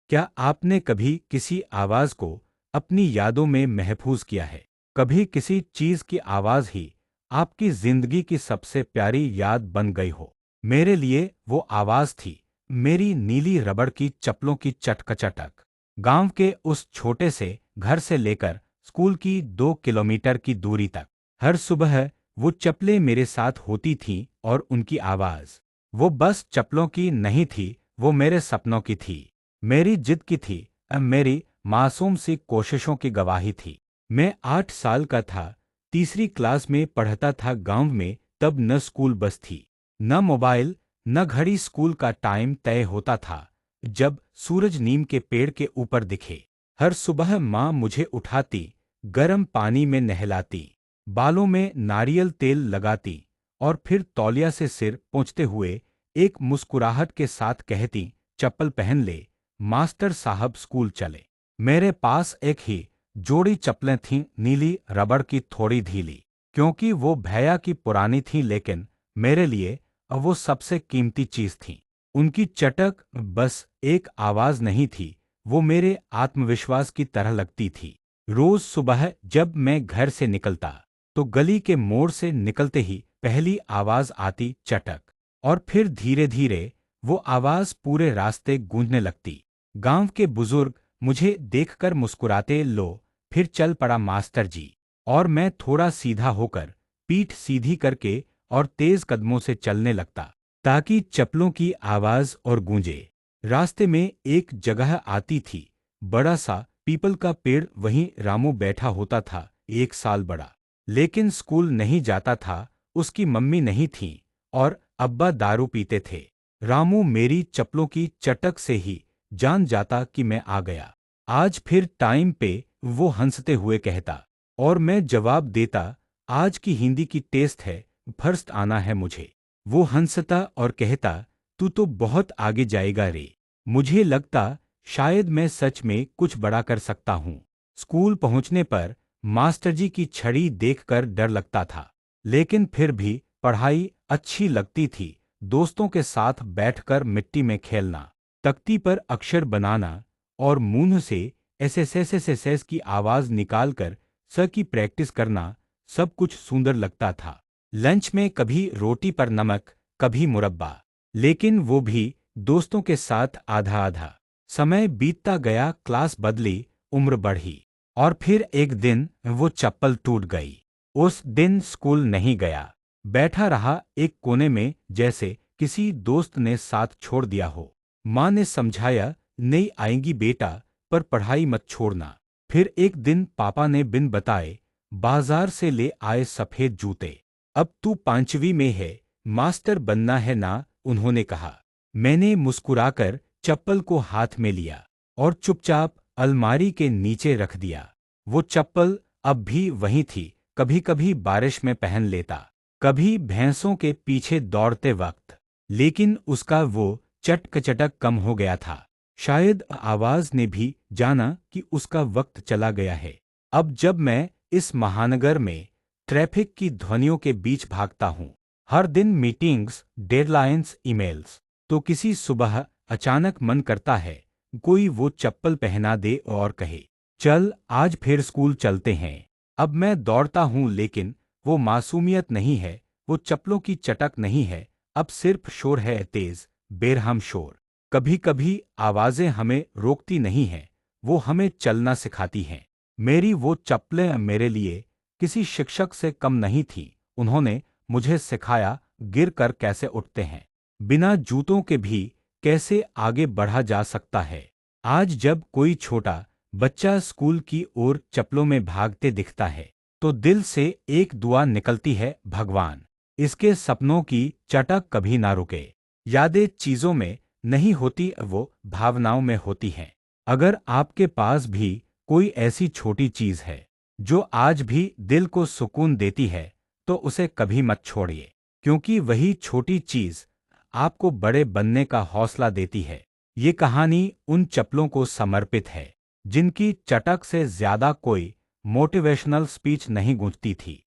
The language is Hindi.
क्या आपने कभी किसी आवाज को अपनी यादों में महफूज किया है? कभी किसी चीज की आवाज ही आपकी जिंदगी की सबसे प्यारी याद बन गई हो? मेरे लिए वो आवाज थी मेरी नीली रबड़ की चप्पलों की चटक-चटक। गांव के उस छोटे से घर से लेकर स्कूल की 2 किलोमीटर की दूरी तक हर सुबह वो चप्पलें मेरे साथ होती थीं और उनकी आवाज, वो बस चप्पलों की नहीं थी, वो मेरे सपनों की थी। मेरी जिद की थी, मेरी मासूम सी कोशिशों की गवाही थी। मैं 8 साल का था, तीसरी क्लास में पढ़ता था गांव में। तब न स्कूल बस थी, न मोबाइल, न घड़ी। स्कूल का टाइम तय होता था जब सूरज नीम के पेड़ के ऊपर दिखे। हर सुबह माँ मुझे उठाती, गर्म पानी में नहलाती, बालों में नारियल तेल लगाती और फिर तौलिया से सिर पोंछते हुए एक मुस्कुराहट के साथ कहती, चप्पल पहन ले, मास्टर साहब स्कूल चले। मेरे पास एक ही जोड़ी चप्पलें थीं, नीली रबड़ की, थोड़ी ढीली, क्योंकि वो भैया की पुरानी थीं, लेकिन मेरे लिए वो सबसे कीमती चीज थीं। उनकी चटक बस एक आवाज नहीं थी, वो मेरे आत्मविश्वास की तरह लगती थी। रोज सुबह जब मैं घर से निकलता, तो गली के मोड़ से निकलते ही पहली आवाज आती, चटक। और फिर धीरे धीरे वो आवाज पूरे रास्ते गूंजने लगती। गांव के बुजुर्ग मुझे देखकर मुस्कुराते, लो फिर चल पड़ा मास्टर जी। और मैं थोड़ा सीधा होकर, पीठ सीधी करके और तेज कदमों से चलने लगता, ताकि चप्पलों की आवाज और गूंजे। रास्ते में एक जगह आती थी, बड़ा सा पीपल का पेड़, वहीं रामू बैठा होता था, 1 साल बड़ा, लेकिन स्कूल नहीं जाता था। उसकी मम्मी नहीं थी और अब्बा दारू पीते थे। रामू मेरी चप्पलों की चटक से ही जान जाता कि मैं आ गया। आज फिर टाइम पे, वो हंसते हुए कहता, और मैं जवाब देता, आज की हिंदी की टेस्ट है, फर्स्ट आना है मुझे। वो हंसता और कहता, तू तो बहुत आगे जाएगा रे। मुझे लगता शायद मैं सच में कुछ बड़ा कर सकता हूँ। स्कूल पहुंचने पर मास्टर जी की छड़ी देखकर डर लगता था, लेकिन फिर भी पढ़ाई अच्छी लगती थी। दोस्तों के साथ बैठकर मिट्टी में खेलना, तख्ती पर अक्षर बनाना और मुंह से एस की आवाज निकालकर स की प्रैक्टिस करना, सब कुछ सुंदर लगता था। लंच में कभी रोटी पर नमक, कभी मुरब्बा, लेकिन वो भी दोस्तों के साथ आधा आधा। समय बीतता गया, क्लास बदली, उम्र बढ़ी, और फिर एक दिन वो चप्पल टूट गई। उस दिन स्कूल नहीं गया, बैठा रहा एक कोने में, जैसे किसी दोस्त ने साथ छोड़ दिया हो। माँ ने समझाया, नहीं आएंगी बेटा, पर पढ़ाई मत छोड़ना। फिर एक दिन पापा ने बिन बताए बाजार से ले आए सफेद जूते। अब तू 5वीं में है, मास्टर बनना है ना, उन्होंने कहा। मैंने मुस्कुराकर चप्पल को हाथ में लिया और चुपचाप अलमारी के नीचे रख दिया। वो चप्पल अब भी वही थी, कभी कभी बारिश में पहन लेता, कभी भैंसों के पीछे दौड़ते वक्त, लेकिन उसका वो चटक कम हो गया था। शायद आवाज ने भी जाना कि उसका वक्त चला गया है। अब जब मैं इस महानगर में ट्रैफिक की ध्वनियों के बीच भागता हूँ, हर दिन मीटिंग्स, डेडलाइंस, ईमेल्स, तो किसी सुबह अचानक मन करता है कोई वो चप्पल पहना दे और कहे, चल आज फिर स्कूल चलते हैं। अब मैं दौड़ता हूँ, लेकिन वो मासूमियत नहीं है, वो चप्पलों की चटक नहीं है, अब सिर्फ शोर है, तेज बेरहम शोर। कभी कभी आवाजें हमें रोकती नहीं हैं, वो हमें चलना सिखाती हैं। मेरी वो चप्पलें मेरे लिए किसी शिक्षक से कम नहीं थीं। उन्होंने मुझे सिखाया गिर कर कैसे उठते हैं, बिना जूतों के भी कैसे आगे बढ़ा जा सकता है। आज जब कोई छोटा बच्चा स्कूल की ओर चप्पलों में भागते दिखता है, तो दिल से एक दुआ निकलती है, भगवान इसके सपनों की चटक कभी ना रुके। यादें चीजों में नहीं होती, वो भावनाओं में होती हैं। अगर आपके पास भी कोई ऐसी छोटी चीज है जो आज भी दिल को सुकून देती है, तो उसे कभी मत छोड़िए, क्योंकि वही छोटी चीज आपको बड़े बनने का हौसला देती है। ये कहानी उन चप्पलों को समर्पित है जिनकी चटक से ज्यादा कोई मोटिवेशनल स्पीच नहीं गूंजती थी।